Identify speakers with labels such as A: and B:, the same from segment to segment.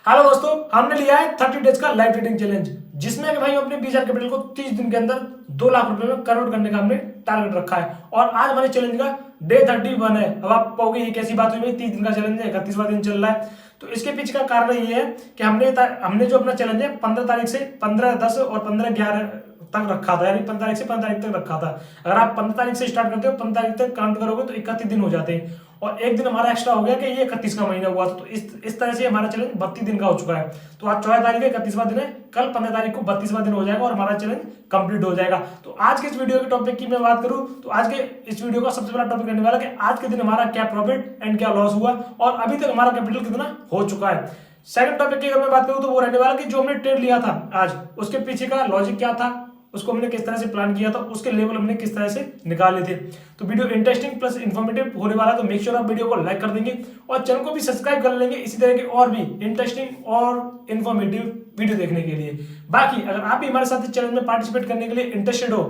A: Hello दोस्तों, हमने लिया है 30 डेज का लाइव ट्रेडिंग चैलेंज, जिसमें कि भाई अपने बीआर कैपिटल को 30 दिन के अंदर 2 लाख रुपए में कन्वर्ट करने का हमने टारगेट रखा है। और आज हमारे चैलेंज का डे 31 है। अब आप कहोगे ये कैसी बात हुई भाई, 30 दिन का चैलेंज है, 31वां दिन चल रहा है। तो इसके पीछे का कारण ये है कि हमने जो अपना चैलेंज है 15 तारीख से 15/10 और 15/11 तक रखा था, यानी 15 तारीख से 15 तारीख तक रखा था। अगर आप 15 तारीख से स्टार्ट करते हो 15 तारीख तक काउंट करोगे तो 31 दिन हो जाते हैं। और एक दिन हमारा एक्स्ट्रा हो गया कि ये 31 का महीना हुआ था। तो इस तरह से हमारा चैलेंज 32 दिन का हो चुका है। तो आज 14 तारीख है, 31वां दिन है, कल 15 तारीख को 32वां दिन हो जाएगा और हमारा चैलेंज कंप्लीट हो जाएगा। तो आज के इस वीडियो के टॉपिक की मैं बात करूं तो आज के इस वीडियो का सबसे बड़ा टॉपिक रहने वाला कि आज के दिन हमारा क्या प्रॉफिट एंड क्या लॉस हुआ और अभी तक हमारा कैपिटल कितना हो चुका है। सेकंड टॉपिक की अगर मैं बात करूं तो वो रहने वाला कि जो हमने ट्रेड लिया था आज, उसके पीछे का लॉजिक क्या था, उसको हमने किस तरह से प्लान किया था, उसके लेवल हमने किस तरह से निकाले थे। तो वीडियो इंटरेस्टिंग प्लस इन्फॉर्मेटिव होने वाला है, तो मेक श्योर आप वीडियो को लाइक कर देंगे और चैनल को भी सब्सक्राइब कर लेंगे इसी तरह के और भी इंटरेस्टिंग और इन्फॉर्मेटिव वीडियो देखने के लिए। बाकी अगर आप भी हमारे साथ इस चैनल में पार्टिसिपेट करने के लिए इंटरेस्टेड हो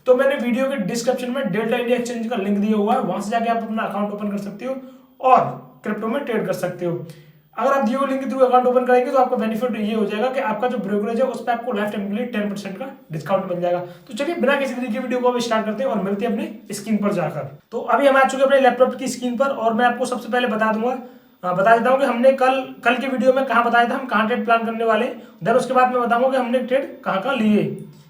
A: तो मैंने वीडियो के डिस्क्रिप्शन में डेल्टा इंडिया एक्सचेंज का लिंक दिया हुआ है, वहां से जाके आप अपना अकाउंट ओपन कर सकते हो और क्रिप्टो में ट्रेड कर सकते हो। अगर आप दिए लिंक के थ्रू अकाउंट ओपन करेंगे तो आपको बेनिफिट ये हो जाएगा कि आपका जो ब्रोकरेज है उस पर आपको लाइफ टाइम के लिए 10% का डिस्काउंट मिल जाएगा। तो चलिए बिना किसी तरीके की वीडियो को स्टार्ट करते हैं और मिलते हैं अपनी स्क्रीन पर जाकर। तो अभी हम आ चुके हैं अपने लैपटॉप की स्क्रीन पर और मैं आपको सबसे पहले बता देता हूँ कि हमने कल के वीडियो में कहाँ बताया था हम कहाँ ट्रेड प्लान करने वाले। देन उसके बाद मैं बताऊंगा कि हमने ट्रेड कहाँ लिए,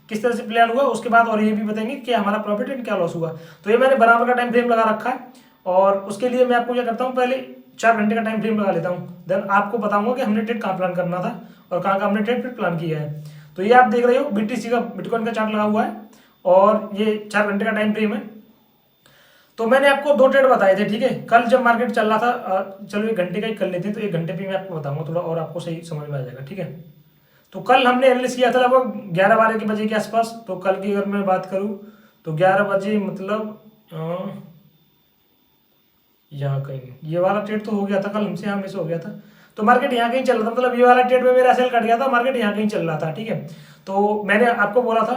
A: किस तरह से प्लान हुआ, उसके बाद और ये भी बताएंगे कि हमारा प्रॉफिट एंड क्या लॉस हुआ। तो ये मैंने बराबर का टाइम फ्रेम लगा रखा है और उसके लिए मैं आपको क्या करता हूँ, पहले 4 घंटे का टाइम फ्रेम लगा लेता हूँ। देन आपको बताऊंगा कि हमने ट्रेड कहाँ प्लान करना था और कहाँ का हमने ट्रेड फिर प्लान किया है। तो ये आप देख रहे हो बीटीसी का, बिटकॉइन का चार्ट लगा हुआ है और ये 4 घंटे का टाइम फ्रेम है। तो मैंने आपको 2 ट्रेड बताए थे, ठीक है। कल जब मार्केट चल रहा था, चलो 1 घंटे का ही कर लेते हैं, तो 1 घंटे पे मैं आपको बताऊंगा थोड़ा और आपको सही समझ में आ जाएगा, ठीक है। तो कल हमने एनालिसिस किया था लगभग 11-12 बजे के आसपास। तो कल की अगर मैं बात करूँ तो 11 बजे मतलब यहाँ कहीं ये वाला ट्रेड तो हो गया था कल हमसे, यहाँ मिस हो गया था। तो मार्केट यहाँ कहीं चल रहा था, मतलब ये वाला ट्रेड में मेरा सेल कट गया था, मार्केट यहाँ कहीं चल रहा था, ठीक है। तो मैंने आपको बोला था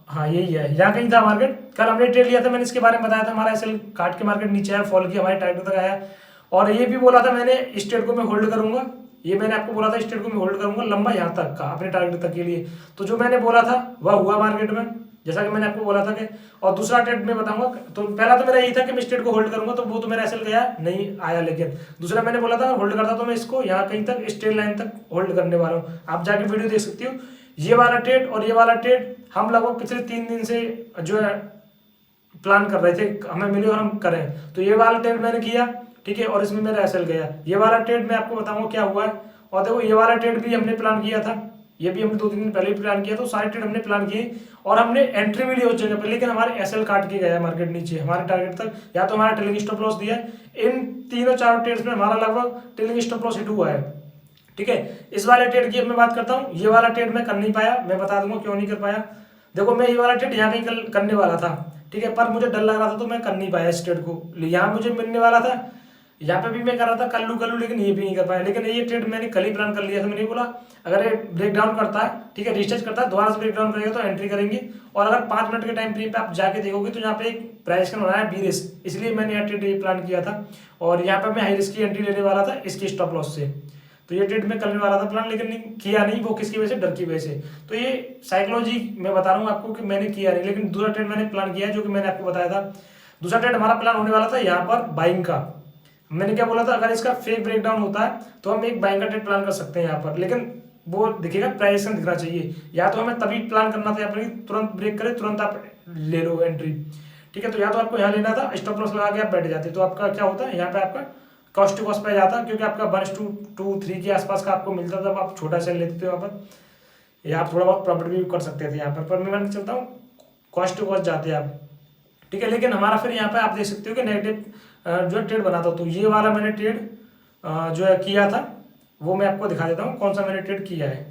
A: हाँ यही है, यहाँ कहीं था मार्केट। कल हमने ट्रेड लिया था, मैंने इसके बारे में बताया था, हमारा एसएल काट के मार्केट नीचे आया, फॉल किया, हमारे टारगेट तक आया। और ये भी बोला था मैंने इस ट्रेड को मैं होल्ड करूंगा, ये मैंने आपको बोला था इस ट्रेड को मैं होल्ड करूंगा लंबा यहाँ तक का, अपने टारगेट तक के लिए। तो जो मैंने बोला था वह हुआ मार्केट में, जैसा कि मैंने आपको बोला था कि। और दूसरा ट्रेड में बताऊंगा, तो पहला तो मेरा यही था कि मैं ट्रेड को होल्ड करूंगा, तो वो तो मेरा एसएल गया नहीं आया। लेकिन दूसरा मैंने बोला था होल्ड करता तो मैं इसको यहाँ कहीं तक स्ट्रेट लाइन तक होल्ड करने वाला हूँ। आप जाके वीडियो देख सकती हो। ये वाला ट्रेड और ये वाला ट्रेड हम लगभग पिछले 3 दिन से जो है प्लान कर रहे थे, हमें मिले और हम करें। तो ये वाला ट्रेड मैंने किया, ठीक है, और इसमें मेरा एसएल गया। ये वाला ट्रेड मैं आपको बताऊंगा क्या हुआ है। और देखो ये वाला ट्रेड भी हमने प्लान किया था, ये भी हमने 2-3 दिन पहले ही प्लान किया। तो सारे ट्रेड हमने प्लान किए और हमने एंट्री भी ली हो जगह पर, लेकिन हमारे एसएल काट के गया मार्केट नीचे हमारे टारगेट तक, या तो हमारा ट्रेलिंग स्टॉप लॉस दिया है। इन 3-4 ट्रेड्स में हमारा लगभग ट्रेलिंग स्टॉप लॉस हिट हुआ है, ठीक है। इस वाले ट्रेड की अब मैं बात करता हूँ। ये वाला ट्रेड मैं कर नहीं पाया, मैं बता दूंगा क्यों नहीं कर पाया। देखो मैं ये वाला ट्रेड यहाँ कहीं करने वाला था, ठीक है, पर मुझे डर लग रहा था तो मैं कर नहीं पाया इस ट्रेड को। यहाँ मुझे मिलने वाला था, यहाँ पे भी मैं कर रहा था कल्लू, लेकिन ये भी नहीं कर पाया। लेकिन ये ट्रेड मैंने कल ही प्लान कर लिया था। मैंने बोला अगर ये ब्रेक डाउन करता है, ठीक है, रिसर्च करता है, दोबारा से ब्रेक डाउन करेगा तो एंट्री करेंगे। और अगर 5 मिनट के टाइम फ्रेम पे आप जाके देखोगे तो यहाँ पे एक प्राइस कैंडल बनाया बी रिस्क, इसलिए मैंने यह ट्रेड प्लान किया था। और यहाँ पे मैं हाई रिस्क की एंट्री लेने वाला था इसके स्टॉप लॉस से। तो ये ट्रेड में करने वाला था प्लान, लेकिन किया नहीं। वो किसकी वजह से? डर की वजह से। तो ये साइकोलॉजी मैं बता रहा हूँ आपको कि मैंने किया नहीं, लेकिन दूसरा ट्रेड मैंने प्लान किया जो कि मैंने आपको बताया था। दूसरा ट्रेड हमारा प्लान होने वाला था यहाँ पर बाइंग का। मैंने क्या बोला था, अगर इसका फेक ब्रेकडाउन होता है तो हम एक बाइंग का ट्रेड प्लान कर सकते हैं यहाँ पर, लेकिन वो दिखेगा प्राइस दिखना चाहिए। या तो हमें तभी प्लान करना था यहाँ पर तुरंत ब्रेक करे तुरंत आप ले लो एंट्री, ठीक है। तो या तो आपको यहाँ लेना था, स्टॉप लॉस लगा के आप बैठ जाते, तो आपका क्या होता है यहाँ पे आपका कॉस्ट टू कॉस्ट पे जाता, क्योंकि आपका 1:2-3 के आसपास का आपको मिलता था, आप छोटा सेल लेते थे वहाँ पर, या आप थोड़ा बहुत प्रॉफिट भी कर सकते थे यहाँ पर मैं चलता हूँ कॉस्ट टू कॉस्ट जाते आप, ठीक है। लेकिन हमारा फिर यहाँ पे आप देख सकते हो कि नेगेटिव जो है ट्रेड बना था। तो ये वाला मैंने ट्रेड जो है किया था वो मैं आपको दिखा देता हूँ कौन सा मैंने ट्रेड किया है।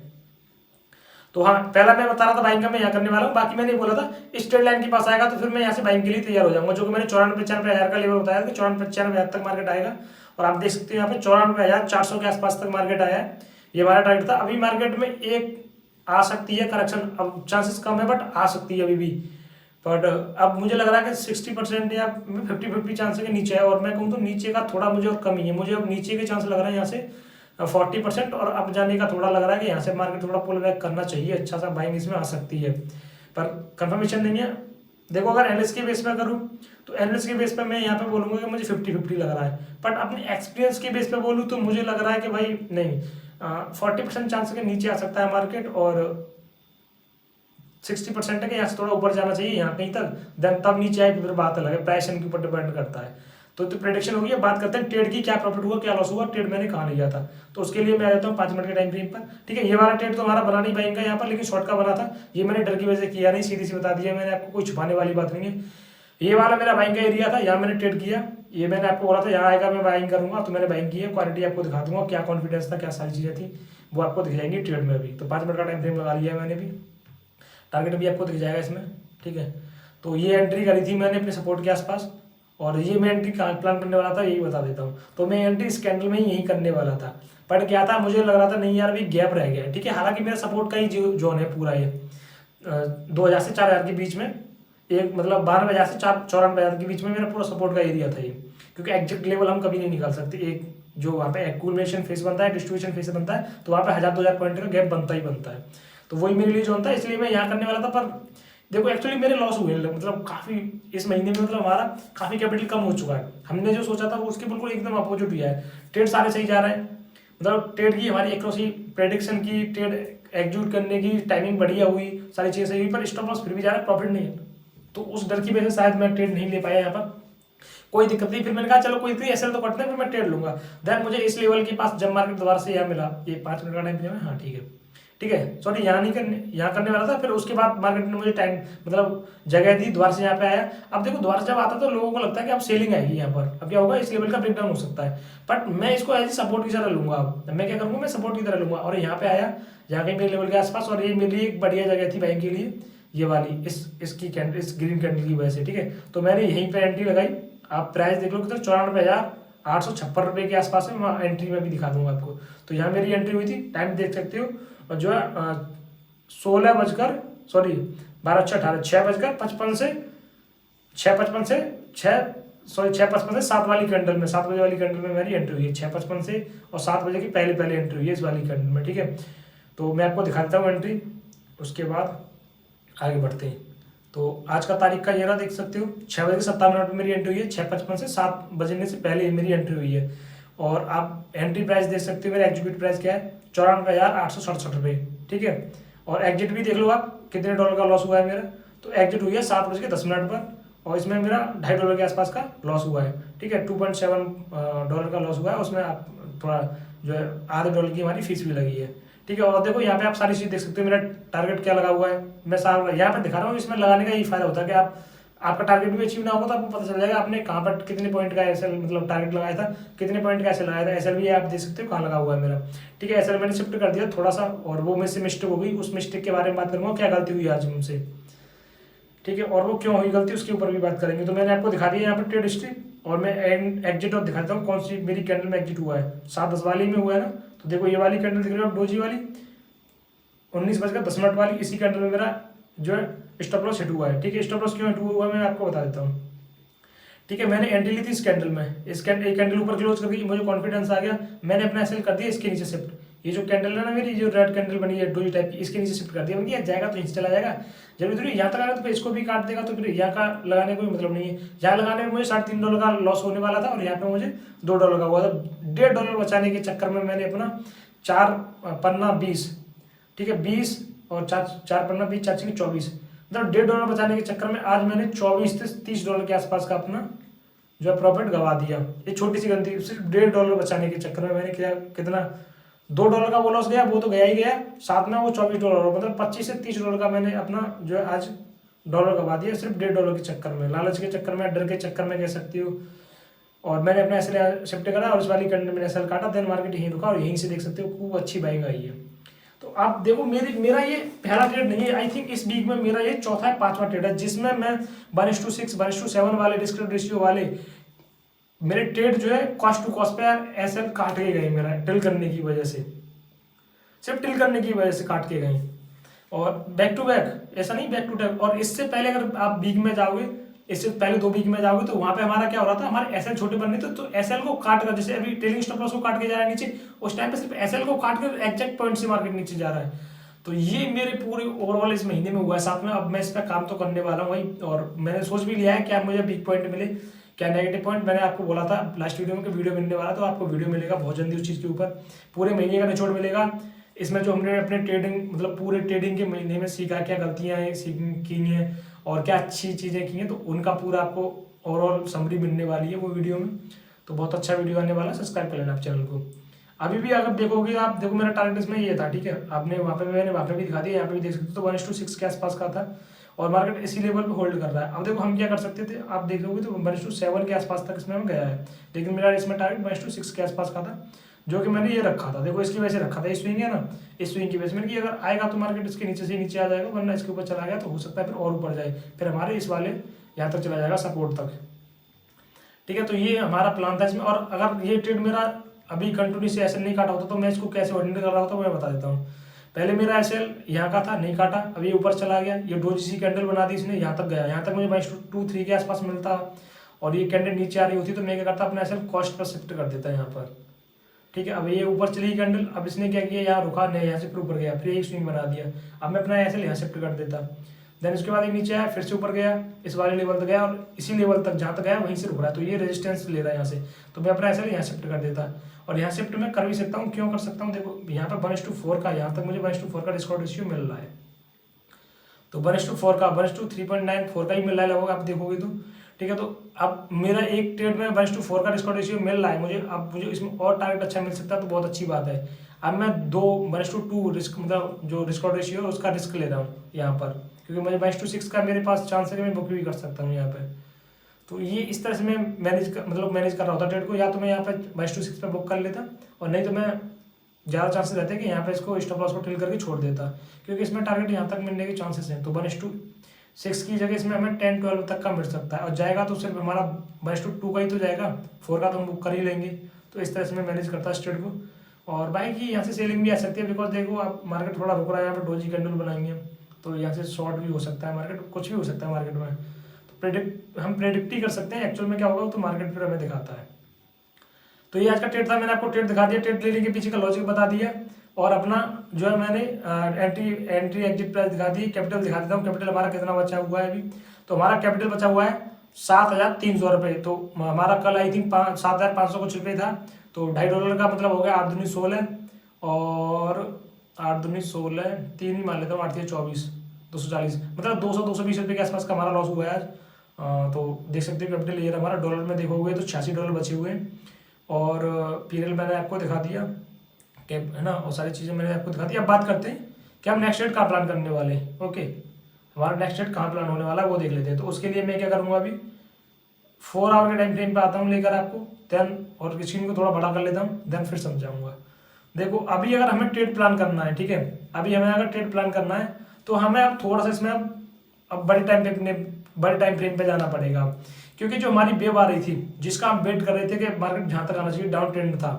A: तो हाँ, पहला मैं बता रहा था बाइंग का मैं यहाँ करने वाला हूँ। बाकी मैंने बोला था इस ट्रेड लाइन के पास आएगा तो फिर मैं यहाँ से बाइंग के लिए तैयार हो जाऊंगा, जो कि मैंने 94-95 हज़ार का लेवल बताया था, 94-95 हज़ार तक मार्केट आएगा। और आप देख सकते हो यहाँ पे 94,400 के आसपास तक मार्केट आया है, ये हमारा टारगेट था। अभी मार्केट में एक आ सकती है करेक्शन, अब चांसेस कम है बट आ सकती है अभी भी। बट अब मुझे लग रहा है कि 60% या 50-50 चांस के नीचे है, और मैं कहूँ तो नीचे का थोड़ा मुझे और कम ही है। मुझे अब नीचे के चांस लग रहा है यहाँ से 40%, और अब जाने का थोड़ा लग रहा है कि यहाँ से मार्केट थोड़ा पुल बैक करना चाहिए, अच्छा सा बाइंग इसमें आ सकती है, पर कंफर्मेशन नहीं है। देखो अगर एनालिस्ट के बेस पे करूँ तो एनालिस्ट के बेस पे मैं यहाँ पे बोलूँगा कि मुझे 50-50 लग रहा है, बट अपने एक्सपीरियंस के बेस पे बोलूँ तो मुझे लग रहा है कि भाई नहीं, 40% चांस के नीचे आ सकता है मार्केट, और 60% है कि यहाँ से थोड़ा ऊपर जाना चाहिए यहाँ कहीं तक, देन तब नीचे आए फिर बात अलग है, प्राइस के ऊपर डिपेंड करता है। तो प्रेडिक्शन होगी। बात करते हैं ट्रेड की, क्या प्रॉफिट हुआ क्या लॉस हुआ, ट्रेड मैंने कहाँ लिया था। तो उसके लिए मैं आ जाता हूँ 5 मिनट के टाइम फ्रेम पर। ठीक है, ये वाला ट्रेड तो हमारा बना नहीं बाइंग का यहाँ पर, लेकिन शॉर्ट का बना था, ये मैंने डर की वजह से किया नहीं, सीधी सी बता दिया मैंने आपको, कोई छुपाने वाली बात नहीं है। ये वाला मेरा बाइंग का एरिया था, यहाँ मैंने ट्रेड किया, ये मैंने आपको बोला था यहाँ आएगा मैं बाइंग करूंगा, तो मैंने बाइंग की है। क्वालिटी आपको दिखा दूंगा, क्या कॉन्फिडेंस था, क्या सारी चीज़ें थी, वो आपको दिख जाएंगी ट्रेड में भी। तो 5 मिनट का टाइम फ्रेम लगा लिया है मैंने भी, टारगेट भी आपको दिख जाएगा इसमें। ठीक है, तो ये एंट्री करी थी मैंने अपने सपोर्ट के आसपास, और ये मैं एंट्री कहाँ प्लान करने वाला था यही बता देता हूँ। तो मैं एंट्री इस कैंडल में ही यही करने वाला था, बट क्या था, मुझे लग रहा था नहीं यार अभी गैप रह गया है। ठीक है, हालांकि मेरा सपोर्ट का ही जोन है पूरा ये 2000 से 4000 के बीच में, एक मतलब 92,000 से 94,000 के बीच में मेरा पूरा सपोर्ट का एरिया था ये, क्योंकि एग्जैक्ट लेवल हम कभी नहीं निकाल सकते। एक जो वहाँ पे एक्यूमुलेशन फेस बनता है, डिस्ट्रीब्यूशन फेस बनता है, तो वहाँ पे 1000-2000 पॉइंट का गैप बनता ही बनता है। तो वही मेरे लिए जोन था, इसलिए मैं यहाँ करने वाला था। पर देखो एक्चुअली मेरे लॉस हुए, मतलब काफ़ी इस महीने में, मतलब हमारा काफ़ी कैपिटल कम हो चुका है। हमने जो सोचा था वो उसके बिल्कुल एकदम अपोजिट हुआ है। ट्रेड सारे सही जा रहे हैं, मतलब ट्रेड की हमारी एक्यूरेसी, प्रेडिक्शन की, ट्रेड एग्जीक्यूट करने की टाइमिंग बढ़िया हुई, सारी चीज़ें सही हुई, पर स्टॉप लॉस फिर भी जा रहा है, प्रॉफिट नहीं है। तो उस डर की वजह से शायद मैं ट्रेड नहीं ले पाया यहाँ पर। कोई दिक्कत नहीं, फिर मैंने कहा चलो कोई नहीं, एसएल तो कटना है, फिर मैं ट्रेड लूंगा। देन मुझे इस लेवल के पास जब मार्केट दोबारा से यहाँ मिला, ये 5 मिनट का टाइम फ्रेम है, हाँ ठीक है, ठीक है, सॉरी यहाँ नहीं करने, यहाँ करने वाला था। फिर उसके बाद मार्केट ने मुझे टाइम मतलब जगह दी, दोबारा से यहाँ पे आया। अब देखो दोबारा जब आता तो लोगों को लगता है कि अब सेलिंग आएगी यहाँ पर, अब क्या होगा, इस लेवल का ब्रेकडाउन हो सकता है, बट मैं इसको एज सपोर्ट की तरह लूंगा। अब मैं क्या करूँगा, मैं सपोर्ट की तरह लूंगा, और यहाँ पे आया यहाँ कहीं मेरे लेवल के आसपास, और ये मेरे लिए एक बढ़िया जगह थी बाइंग के लिए, ये वाली इसकी कैंडल, इस ग्रीन कैंडल की वजह से। ठीक है, तो मैंने यहीं पर एंट्री लगाई। आप प्राइस देख लो कितना, 94,856 रुपये के आसपास है, मैं एंट्री में भी दिखा दूंगा आपको। तो यहाँ मेरी एंट्री हुई थी, टाइम देख सकते हो, और जो है 16 बजकर सॉरी 12-18 6:55 से 6:55 से 6:55 से 7 वाली कैंडल में, 7 बजे वाली कैंडल में मेरी एंट्री हुई है, 6:55 से और 7 बजे की पहले एंट्री हुई है इस वाली कैंडल में। ठीक है, तो मैं आपको दिखा देता हूँ एंट्री, उसके बाद आगे बढ़ते हैं। तो आज का तारीख का ये रहा, देख सकते हो 6:57 में मेरी एंट्री हुई है, 6:55 से 7 बजने से पहले मेरी एंट्री हुई है। और आप एंट्री प्राइस देख सकते हो, मेरा एग्जीक्यूट प्राइस क्या है, 94,867 रुपये। ठीक है, और एग्जिट भी देख लो आप, कितने डॉलर का लॉस हुआ है मेरा। तो एग्जिट हुई है 7:10 पर, और इसमें मेरा $2.5 के आसपास का लॉस हुआ है। ठीक है, $2.7 का लॉस हुआ है, उसमें आप थोड़ा जो है $0.5 की हमारी फीस भी लगी है। ठीक है, और देखो यहाँ पे आप सारी चीज़ देख सकते हो, मेरा टारगेट क्या लगा हुआ है, मैं सारा यहाँ पे दिखा रहा हूँ। इसमें लगाने का यही फायदा होता है कि आपका टारगेट भी अचीव ना होगा तो आपको पता चल जाएगा आपने कहाँ पर कितने पॉइंट का एसएल मतलब टारगेट लगाया था, कितने पॉइंट का एसएल लगाया था। एसएल भी आप देख सकते हो कहाँ लगा हुआ है मेरा। ठीक है, एसएल मैंने शिफ्ट कर दिया थोड़ा सा, और वो मेरे से मिस्टेक हो गई, उस मिस्टेक के बारे में बात करूँगा, क्या गलती हुई आज मुझसे। ठीक है, और वो क्यों हुई गलती उसके ऊपर भी बात करेंगे। तो मैंने आपको दिखा दिया यहाँ पर ट्रेड हिस्ट्री, और मैं एग्जिट और दिखाता हूँ कौन सी मेरी कैंडल में एग्जिट हुआ है। 7:10 वाली में हुआ है ना, तो देखो ये वाली कैंडल दिख रही है डोजी वाली, 19:10 वाली, इसी कैंडल में मेरा जो है स्टॉप लॉस हिट हुआ है। ठीक है, स्टॉप लॉस क्यों हिट हुआ है मैं आपको बता देता हूँ। ठीक है, मैंने एंट्री ली थी इस कैंडल में, इस कैंडल ऊपर क्लोज कर दी, मुझे कॉन्फिडेंस आ गया, मैंने अपना एसएल कर दिया इसके नीचे शिफ्ट। ये जो कैंडल है ना मेरी, जो रेड कैंडल बनी है डोजी टाइप की, इसके नीचे शिफ्ट कर दिया, मैंने जाएगा तो नीचे चला जाएगा, जरूरी थोड़ी यहाँ तक आएगा तो फिर इसको भी काट देगा, तो फिर यहाँ का लगाने का कोई मतलब नहीं है। यहाँ लगाने में मुझे $3.5 का लॉस होने वाला था, और यहाँ पे मुझे $2 का हुआ था। $1.5 बचाने के चक्कर में मैंने अपना 4 पन्ना 20, ठीक है 20 और 4 पन्ना 20, 4 24, मतलब $1.5 बचाने के चक्कर में आज मैंने $24 से $30 के आसपास का अपना जो है प्रॉफिट गवा दिया। ये छोटी सी गलती, सिर्फ $1.5 बचाने के चक्कर में मैंने कितना $2 का वो लॉस गया, वो तो गया ही गया, साथ में वो $24, मतलब $25 से $30 का मैंने अपना जो है आज डॉलर गवा दिया, सिर्फ $1.5 के चक्कर में, लालच के चक्कर में, डर के चक्कर में कह सकती हो। और मैंने अपना एसएल शिफ्ट करा, और इस वाली कंडीशन मैंने एसएल काटा, देन मार्केट यहीं रुका, और यहीं से देख सकते हो खूब अच्छी बाइंग आई है। तो आप देखो मेरा ये पहला ट्रेड नहीं है, आई थिंक इस वीक में मेरा ये चौथा या 5वां ट्रेड है, जिसमें मैं 1:6 1:7 वाले डिस्क रेशियो वाले मेरे ट्रेड जो है कॉस्ट टू कॉस्ट पे एसएल काट के गए, मेरा टिल करने की वजह से, सिर्फ टिल करने की वजह से काट के गए। और बैक टू बैक, ऐसा नहीं बैक टू बैक, और इससे पहले अगर आप वीक में जाओगे इससे पहले 2 वीक में जाओगे तो वहां पे हमारा क्या हो रहा था, हमारे एसएल छोटे बन रहे थे, तो एसएल को काट कर, जैसे अभी ट्रेलिंग स्टॉप लॉस को काट के जा रहा है नीचे, उस टाइम पे सिर्फ एसएल को काट कर एग्जैक्ट पॉइंट से मार्केट नीचे जा रहा है। तो ये मेरे पूरे ओवरऑल इस महीने में हुआ है। साथ में अब मैं इस पर काम तो करने वाला हूँ भाई, और मैंने सोच भी लिया है क्या मुझे वीक पॉइंट मिले, क्या नेगेटिव पॉइंट। मैंने आपको बोला था लास्ट वीडियो में कि वीडियो मिलने वाला, तो आपको वीडियो मिलेगा बहुत जल्दी उस चीज़ के ऊपर, पूरे महीने का निचोड़ मिलेगा। इसमें जो हमने अपने ट्रेडिंग मतलब पूरे ट्रेडिंग के महीने में सीखा, क्या गलतियां हैं की हैं और क्या अच्छी चीज़ें की हैं, तो उनका पूरा आपको ओवरऑल समरी मिलने वाली है वो वीडियो में। तो बहुत अच्छा वीडियो आने वाला है, सब्सक्राइब कर लेना आप चैनल को। अभी भी अगर देखोगे आप, देखो मेरा टारगेट इसमें ये था, ठीक है, आपने वहाँ पे मैंने वहाँ पे भी दिखा दिया, यहाँ पे भी देख सकते हो, तो 1:6 के आसपास का था और मार्केट इसी लेवल पे होल्ड कर रहा है। अब देखो हम क्या कर सकते थे, आप देखोगे तो 1:7 के आसपास तक इसमें हम गया है, लेकिन मेरा इसमें टारगेट 1:6 के आसपास का था, जो कि मैंने ये रखा था। देखो इसकी वजह से रखा था, इस स्विंग है ना, इस स्विंग की वजह से मैंने कि अगर आएगा तो मार्केट इसके नीचे से नीचे आ जाएगा, वरना इसके ऊपर चला गया तो हो सकता है फिर और ऊपर जाए, फिर हमारे इस वाले यहाँ तक चला जाएगा सपोर्ट तक, ठीक है। तो ये हमारा प्लान था इसमें। और अगर ये ट्रेड मेरा अभी कंटिन्यू से एसएल नहीं काटा होता तो मैं इसको कैसे ऑर्डिनरी कर रहा होता मैं बता देता हूँ। पहले मेरा एसएल यहाँ का था, नहीं काटा, अब ये ऊपर चला गया, ये डोजी सी कैंडल बना दी इसने, यहाँ तक गया, यहाँ तक मुझे 2-3 के आसपास मिलता, और ये कैंडल नीचे आ रही होती तो मैं क्या करता, अपना एसएल कॉस्ट पर शिफ्ट कर देता यहाँ पर, ठीक है। अब ये ऊपर चली कैंडल, अब इसने क्या किया, यहाँ रुका नहीं, यहाँ से फिर ऊपर गया, फिर एक स्विंग बना दिया, अब मैं अपना एसएल यहाँ शिफ्ट कर देता। देन उसके बाद ये नीचे आया, फिर से ऊपर गया, इस वाले लेवल तक गया, और इसी लेवल तक जहाँ तक गया वहीं से रुक रहा है, तो ये रेजिस्टेंस ले रहा है यहाँ से, तो मैं अपना एसएल यहाँ शिफ्ट कर देता। और यहाँ शिफ्ट मैं कर भी सकता हूँ, क्यों कर सकता हूँ, देखो यहाँ पर 1:4 का, यहाँ तक मुझे 1:4 का डिस्काउंट रेशियो मिल रहा है, तो 1:4 का 1:3.94 का ही मिल रहा है लगभग, आप देखोगे तो, ठीक है। तो अब मेरा एक ट्रेड में 1:4 का डिस्काउंट रेशियो मिल रहा है मुझे, अब मुझे इसमें और टारगेट अच्छा मिल सकता है तो बहुत अच्छी बात है। अब मैं 1:2 रिस्क, मतलब जो डिस्काउंट रेशियो है उसका रिस्क ले रहा हूँ यहाँ पर, क्योंकि मुझे 1:6 का मेरे पास चांस है कि मैं बुक भी कर सकता हूँ यहाँ पे। तो ये इस तरह से मैं मैनेज कर रहा होता ट्रेड को, या तो मैं यहाँ पे 1:6 पे बुक कर लेता, और नहीं तो मैं ज़्यादा चांसेस रहते हैं कि यहाँ पे इसको स्टॉप लॉस को ट्रिल करके छोड़ देता, क्योंकि इसमें टारगेट यहाँ तक मिलने के चांसेस हैं। तो 1:6 की जगह इसमें हमें 10-12 तक का मिल सकता है, और जाएगा तो सिर्फ हमारा 1:2 का ही तो जाएगा, 4 का तो हम बुक कर ही लेंगे। तो इस तरह से मैं मैनेज करता है ट्रेड को। और बाई की यहाँ से सेलिंग भी आ सकती है, बिकॉज देखो आप मार्केट थोड़ा रुक रहा है, यहाँ पर डोजी कैंडल बनाएंगे तो यहाँ से शॉर्ट भी हो सकता है मार्केट, कुछ भी हो सकता है मार्केट में। तो हम प्रेडिक्ट ही कर सकते हैं एक्चुअल में क्या होगा, तो मार्केट फिर हमें दिखाता है। तो ये आज का ट्रेड था, मैंने आपको ट्रेड दिखा दिया, ट्रेड लेने के पीछे का लॉजिक बता दिया, और अपना जो है मैंने एंट्री एग्जिट प्राइस दिखा दी, कैपिटल दिखा देता हूँ, कैपिटल हमारा कितना बचा हुआ है अभी। तो हमारा कैपिटल बचा हुआ है 7,300 रुपये, तो हमारा कल आई थिंक 7,500 कुछ रुपये था, तो $2.5 का मतलब हो गया 8 दूनी 16, और 8 दूनी 16, 3 ही मान लेता हूँ, 8 24, 240, मतलब 200-220 रुपये के आसपास का हमारा लॉस हुआ है आज। तो देख सकते हो कैपिटल ये हमारा, डॉलर में देखोगे तो $86 बचे हुए हैं, और पीरियड मैंने आपको दिखा दिया कि है ना, और सारी चीज़ें मैंने आपको दिखा दी। अब बात करते हैं कि हम नेक्स्ट डेट कहाँ प्लान करने वाले हैं। ओके, हमारा नेक्स्ट डेट कहाँ प्लान होने वाला है वो देख लेते हैं। तो उसके लिए मैं क्या करूँगा, अभी 4 आवर के टाइम फ्रेम पे आता हूँ लेकर आपको, देन और स्क्रीन को थोड़ा बड़ा कर लेता हूँ, देन फिर समझाऊंगा। देखो अभी अगर हमें ट्रेड प्लान करना है, ठीक है, अभी हमें अगर ट्रेड प्लान करना है तो हमें अब थोड़ा सा इसमें अब बड़े टाइम फ्रेम पे जाना पड़ेगा, क्योंकि जो हमारी वेव आ रही थी जिसका हम वेट कर रहे थे कि मार्केट जहाँ तक आना चाहिए, डाउन ट्रेंड था,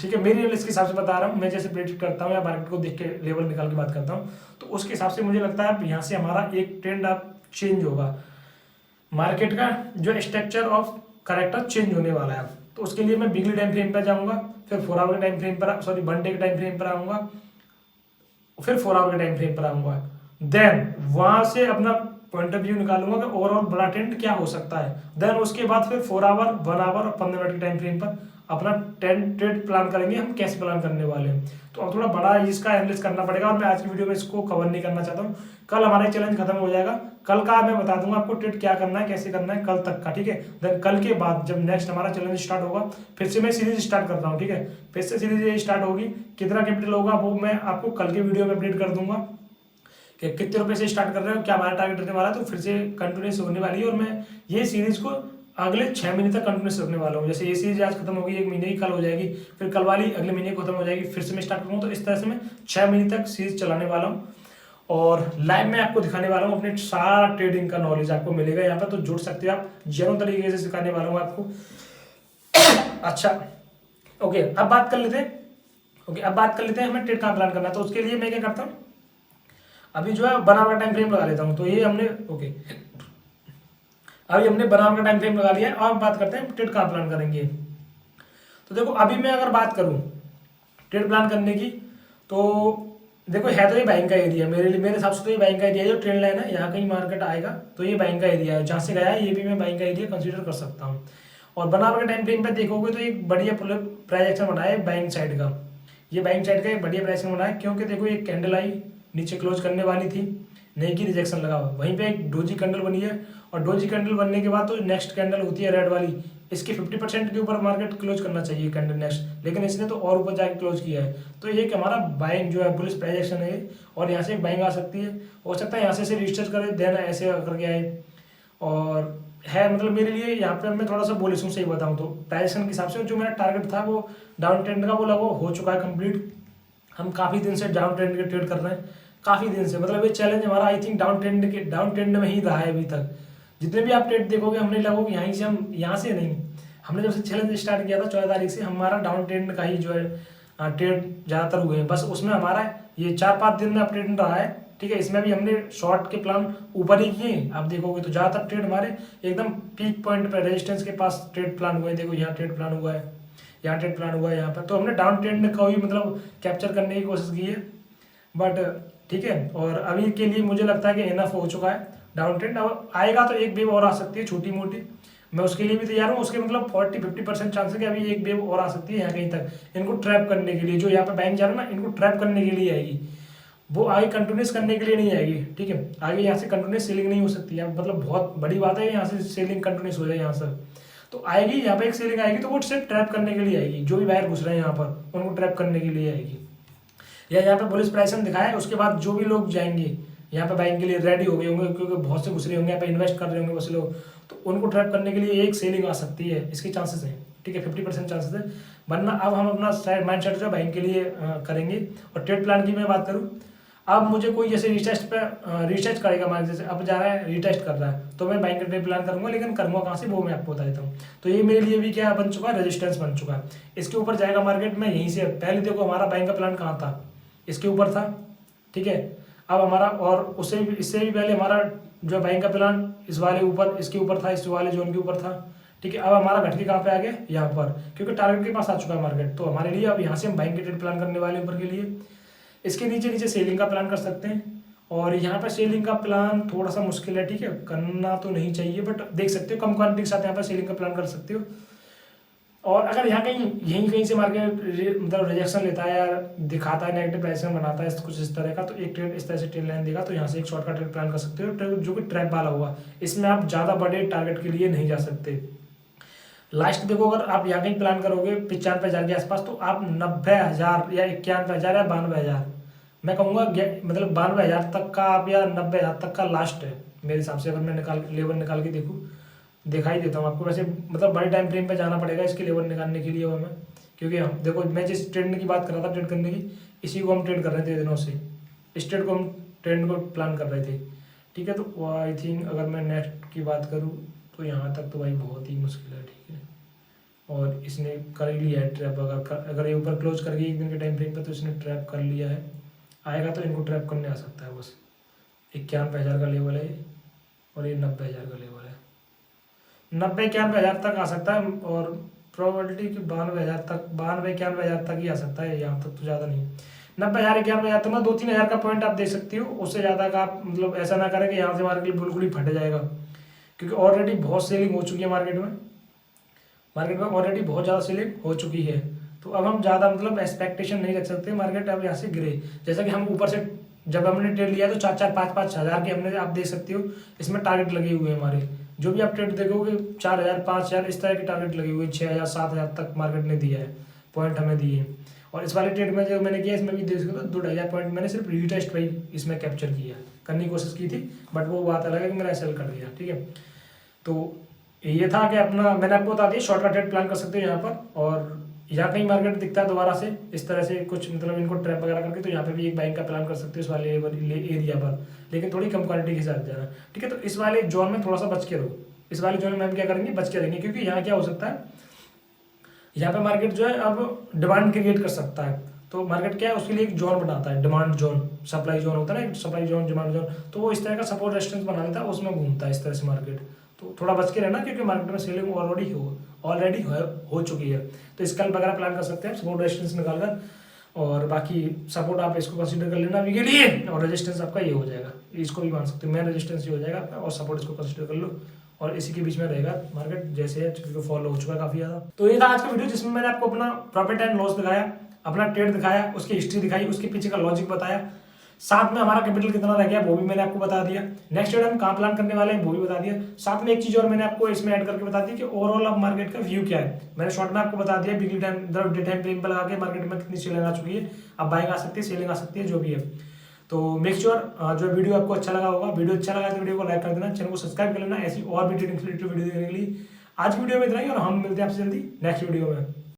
A: ठीक है, मेरी एनालिसिस के हिसाब से बता रहा हूँ, मैं जैसे प्रेडिक्ट करता हूँ या मार्केट को देख के लेवल निकाल के बात करता हूँ, तो उसके हिसाब से मुझे लगता है यहाँ से हमारा एक ट्रेंड अब चेंज होगा, मार्केट का जो स्ट्रक्चर ऑफ करेक्टर चेंज होने वाला है। तो उसके लिए मैं वीकली टाइम फ्रेम पर जाऊँगा, फिर 4 आवर के टाइम फ्रेम पर, सॉरी 1 डे के टाइम फ्रेम पर आऊँगा, फिर 4 आवर के टाइम फ्रेम पर आऊँगा, देन वहाँ से अपना पॉइंट ऑफ व्यू निकालूंगा कि ओवरऑल बड़ा ट्रेंड क्या हो सकता है। देन उसके बाद फिर 4 आवर, 1 आवर और 15 मिनट के टाइम फ्रेम पर अपना ट्रेड प्लान करेंगे, हम कैसे प्लान करने वाले हैं। तो अब थोड़ा बड़ा इसका एनालिसिस करना पड़ेगा, और मैं आज की वीडियो में इसको कवर नहीं करना चाहता हूँ। कल हमारा चैलेंज खत्म हो जाएगा, कल का मैं बता दूंगा आपको ट्रेड क्या करना है, कैसे करना है, कल तक का, ठीक है। देन कल के बाद जब नेक्स्ट हमारा चैलेंज स्टार्ट होगा, फिर से मैं सीरीज स्टार्ट कर रहा हूँ, ठीक है, फिर से सीरीज स्टार्ट होगी, कितना कैपिटल होगा वो मैं आपको कल के वीडियो में अपडेट कर दूंगा कि कितने रुपए से स्टार्ट कर रहे हो, क्या हमारा टारगेट रहने वाला है। तो फिर से कंटिन्यूस होने वाली है, और मैं ये सीरीज को अगले 6 महीने तक कंटिन्यूस रखने वाला हूँ। जैसे ये सीरीज आज खत्म होगी, 1 महीने की कल हो जाएगी, फिर कल वाली अगले महीने खत्म हो जाएगी, फिर से मैं स्टार्ट करूँगा। तो इस तरह से मैं 6 महीने तक सीरीज चलाने वाला हूँ, और लाइव में आपको दिखाने वाला हूँ, अपने सारा ट्रेडिंग का नॉलेज आपको मिलेगा यहाँ पर, तो जुड़ सकते हो आप, जेन्युइन तरीके से सिखाने वाला हूँ आपको। अच्छा ओके, अब बात कर लेते हैं हमें ट्रेड कहाँ प्लान करना है। तो उसके लिए मैं क्या करता हूँ, अभी जो है 1 आवर टाइम फ्रेम लगा लेता हूँ। तो ये हमने ओके अभी हमने बनाम का टाइम फ्रेम लगा लिया है, और बात करते हैं ट्रेड कहाँ प्लान करेंगे। तो देखो अभी मैं अगर बात करूँ ट्रेड प्लान करने की, तो देखो है तो ये बाइंग का एरिया, मेरे लिए मेरे हिसाब से तो ये बाइंग का एरिया है। जो ट्रेंड लाइन है यहाँ कहीं मार्केट आएगा तो ये बाइंग का एरिया है, जहाँ से गया है ये भी मैं बाइंग का एरिया कंसीडर कर सकता हूँ। और बनाम के टाइम फ्रेम पे देखोगे तो एक बढ़िया प्राइस एक्शन बना है बाइंग साइड का, ये बाइंग साइड का एक बढ़िया प्राइस एक्शन बना है, क्योंकि देखो एक कैंडल आई नीचे क्लोज करने वाली थी, नहीं की रिजेक्शन लगा हुआ, वहीं पे एक डोजी कैंडल बनी है, और डोजी कैंडल बनने के बाद तो नेक्स्ट कैंडल होती है रेड वाली, इसके 50% के ऊपर मार्केट क्लोज करना चाहिए कैंडल नेक्स्ट, लेकिन इसने तो और ऊपर जाके क्लोज किया है। तो ये कि हमारा बाइंग जो है बुलिश प्राइस एक्शन है, और यहाँ से एक बाइंग आ सकती है, हो सकता है यहाँ से रिजिस्टर करे देना ऐसे करके आए, और है मतलब मेरे लिए यहाँ पे मैं थोड़ा सा बुलिश हूँ, सही बताऊँ तो प्राइस एक्शन के हिसाब से जो मेरा टारगेट था वो डाउन ट्रेंड का, वो लगभग हो चुका है कंप्लीट। हम काफ़ी दिन से डाउन ट्रेंड के ट्रेड कर रहे हैं, काफ़ी दिन से, मतलब ये चैलेंज हमारा आई थिंक डाउन ट्रेंड में ही रहा है अभी तक। जितने भी आप ट्रेड देखोगे हमने लगभग यहीं से, हम यहाँ से नहीं, हमने जब से चैलेंज स्टार्ट किया था 14 तारीख से, हमारा डाउन ट्रेंड का ही जो है ट्रेड ज़्यादातर हुए हैं। बस उसमें हमारा ये 4-5 दिन में अप ट्रेंड रहा है, ठीक है। इसमें भी हमने शॉर्ट के प्लान ऊपर ही किए, आप देखोगे तो ज़्यादातर ट्रेड हमारे एकदम पीक पॉइंट पर रेजिस्टेंस के पास ट्रेड प्लान हुए हैं। देखो यहाँ ट्रेड प्लान हुआ है, यहाँ ट्रेड प्लान हुआ है यहाँ पर, तो हमने डाउन ट्रेंड का ही मतलब कैप्चर करने की कोशिश की है, बट ठीक है। और अभी के लिए मुझे लगता है कि इनफ हो चुका है डाउन ट्रेंड। अब आएगा तो एक वेव और आ सकती है छोटी मोटी, मैं उसके लिए भी तैयार हूँ। उसके मतलब 40-50% चांस है कि अभी एक वेव और आ सकती है यहाँ कहीं तक, इनको ट्रैप करने के लिए, जो यहाँ पे बैंक जा रहा है ना, इनको ट्रैप करने के लिए आएगी, वो आगे कंटिन्यूस करने के लिए नहीं आएगी, ठीक है। आगे यहाँ से कंटिन्यूस सेलिंग नहीं हो सकती है, मतलब बहुत बड़ी बात है यहाँ से सेलिंग कंटिन्यूस हो जाए यहाँ से, तो आएगी यहाँ पे एक सेलिंग आएगी, तो वो सिर्फ ट्रैप करने के लिए आएगी, जो भी बाहर घुस रहे हैं यहाँ पर उनको ट्रैप करने के लिए आएगी। या यहाँ पे बुलिश प्राइस दिखाया है, उसके बाद जो भी लोग जाएंगे यहाँ पे बाइंग के लिए रेडी हो गए होंगे, क्योंकि बहुत से घुस रहे होंगे यहाँ पे, इन्वेस्ट कर रहे होंगे बहुत से लोग, तो उनको ट्रैप करने के लिए एक सेलिंग आ सकती है, इसके चांसेस हैं, ठीक है। 50% चांसेस है, वरना अब हम अपना माइंड सेट जो बाइंग के लिए करेंगे। और ट्रेड प्लान की मैं बात करूँ, अब मुझे कोई जैसे रिटेस्ट करेगा, मान जैसे अब जा रहा है रिटेस्ट कर रहा है, तो मैं बाइंग का ट्रेड प्लान करूंगा, लेकिन करूंगा कहाँ से वो मैं आपको बता देता हूँ। तो ये मेरे लिए भी क्या बन चुका है, रेजिस्टेंस बन चुका है, इसके ऊपर जाएगा मार्केट में यहीं से। पहले देखो हमारा बाइंग का प्लान कहाँ था, इसके ऊपर था, ठीक है। अब हमारा और उससे इससे भी पहले हमारा जो बाइंग का प्लान इस वाले ऊपर, इसके ऊपर था, इस वाले जोन के ऊपर था, ठीक है। अब हमारा घट के कहाँ पे आ गया, यहाँ पर, क्योंकि टारगेट के पास आ चुका है मार्केट, तो हमारे लिए अब यहाँ से हम बाइंग के ट्रेड प्लान करने वाले ऊपर के लिए। इसके नीचे नीचे सेलिंग का प्लान कर सकते हैं, और यहाँ पर सेलिंग का प्लान थोड़ा सा मुश्किल है, ठीक है, करना तो नहीं चाहिए, बट देख सकते हो कम क्वांटिटी के साथ यहाँ पर सेलिंग का प्लान कर सकते हो। और अगर यहाँ यहीं कहीं से मार्केट मतलब रिजेक्शन लेता है या दिखाता है नेगेटिव प्राइसिंग बनाता है कुछ इस तरह का, तो एक ट्रेड इस तरह से ट्रेड लाइन देगा, तो यहाँ से एक शॉर्ट का ट्रेड प्लान कर सकते हो, जो कि ट्रैप वाला हुआ। इसमें आप ज़्यादा बड़े टारगेट के लिए नहीं जा सकते। लास्ट देखो, अगर आप यहाँ कहीं प्लान करोगे 95,000 के आसपास, तो आप 90,000 या 91,000 या 92,000, मैं कहूँगा मतलब 92,000 तक का आप, या 90,000 तक का लास्ट है मेरे हिसाब से। अगर मैं लेवल निकाल के देखूँ, दिखाई देता हूँ आपको, वैसे मतलब बड़े टाइम फ्रेम पे जाना पड़ेगा इसके लेवल निकालने के लिए वो हमें, क्योंकि हम देखो मैं जिस ट्रेंड की बात कर रहा था ट्रेड करने की, इसी को हम ट्रेड कर रहे थे दिनों से, इस ट्रेड को हम ट्रेंड को प्लान कर रहे थे, ठीक है। तो आई थिंक अगर मैं नेक्स्ट की बात करूँ तो यहाँ तक तो भाई बहुत ही मुश्किल है, ठीक है। और इसने कर लिया है ट्रैप, अगर ये ऊपर क्लोज करके एक दिन के टाइम फ्रेम पर, तो इसने ट्रैप कर लिया है, आएगा तो इनको ट्रैप करने आ सकता है बस। 91,000 का लेवल है और ये 90,000 का लेवल है, 90-91,000 तक आ सकता है, और प्रोबेबिलिटी कि 92,000 तक, 92-91,000 तक ही आ सकता है, यहाँ तक तो ज़्यादा नहीं। 90,000-91,000 तक, 2-3 हज़ार का पॉइंट आप दे सकती हो, उससे ज़्यादा का आप मतलब ऐसा ना करें कि यहाँ से मार्केट बिल्कुल ही फट जाएगा, क्योंकि ऑलरेडी बहुत सेलिंग हो चुकी है मार्केट में ऑलरेडी बहुत ज़्यादा सेलिंग हो चुकी है। तो अब हम ज़्यादा मतलब एक्सपेक्टेशन नहीं रख सकते मार्केट अब यहाँ से गिरे। जैसा कि हम ऊपर से जब हमने ट्रेड लिया तो 4-4, 5-5 हज़ार के हमने, आप देख सकते हो इसमें टारगेट लगे हुए हैं हमारे, जो भी आप ट्रेड देखोगे 4,000, 5,000 इस तरह के टारगेट लगे हुए हैं, 6,000, 7,000 तक मार्केट ने दिया है, पॉइंट हमें दिए। और इस वाले ट्रेड में जो मैंने किया, इसमें भी देख सकते हो 2,500 पॉइंट मैंने सिर्फ रीटेस्ट पे इसमें कैप्चर किया, करने की कोशिश की थी, बट वो बात अलग है कि मेरा सेल कर दिया, ठीक है। तो ये था कि अपना मैंने आपको बता दिया शॉर्ट का ट्रेड प्लान कर सकते हो यहाँ पर। और यहाँ कहीं मार्केट दिखता है दोबारा से इस तरह से कुछ मतलब इनको ट्रैप वगैरह करके, तो यहाँ पे भी एक बाइंग का प्लान कर सकते हो इस वाले एरिया पर, लेकिन थोड़ी कम क्वालिटी के साथ जाना, ठीक है। तो इस वाले जोन में थोड़ा सा बच के रहो, इस वाले जोन में हम क्या करेंगे, बच के रहेंगे, क्योंकि यहाँ क्या हो सकता है, यहाँ पे मार्केट जो है अब डिमांड क्रिएट कर सकता है। तो मार्केट क्या है, उसके लिए एक जोन बनाता है, डिमांड जोन, सप्लाई जोन होता है ना, सप्लाई जोन, डिमांड जोन, तो वो इस तरह का सपोर्ट रेजिस्टेंस बना देता है, उसमें घूमता है इस तरह से मार्केट। तो थोड़ा बच के रहना, क्योंकि मार्केट में सेलिंग ऑलरेडी हो चुकी है। तो स्कैल्प वगैरह प्लान कर सकते हैं सपोर्ट रेजिस्टेंस निकालकर, और बाकी सपोर्ट आप इसको कंसीडर कर लेना अभी के लिए, और रेजिस्टेंस आपका ये हो जाएगा, इसको भी मान सकते हो, मेन रेजिस्टेंस ये हो जाएगा आपका, और सपोर्ट इसको कंसीडर कर लो, और इसी के बीच में रहेगा मार्केट जैसे है, क्योंकि फॉलो हो चुका है काफी ज्यादा। तो ये था आज का वीडियो, जिसमें मैंने आपको अपना प्रॉफिट एंड लॉस दिखाया, अपना ट्रेड दिखाया, उसकी हिस्ट्री दिखाई, उसके पीछे का लॉजिक बताया, साथ में हमारा कैपिटल कितना रह गया वो भी मैंने आपको बता दिया, नेक्स्ट ट्रेड हम कहाँ प्लान करने वाले हैं वो भी बता दिया। साथ में एक चीज और मैंने आपको इसमें ऐड करके बता दी कि ओवरऑल अब मार्केट का व्यू क्या है। मैंने शॉर्ट में आपको बता दिया weekly time day time frame पर लगा के मार्केट में कितनी सेलिंग आ चुकी है, अब बाइंग आ सकती है, सेलिंग आ सकती है, जो भी है। तो मेक श्योर जो वीडियो आपको अच्छा लगा होगा, वीडियो अच्छा लगा तो वीडियो को लाइक कर देना, चैनल को सब्सक्राइब कर लेना ऐसी और भी ट्रेडिंग रिलेटेड वीडियो देखने के लिए। आज की वीडियो में इतना ही, और हम मिलते हैं आपसे जल्दी नेक्स्ट वीडियो में।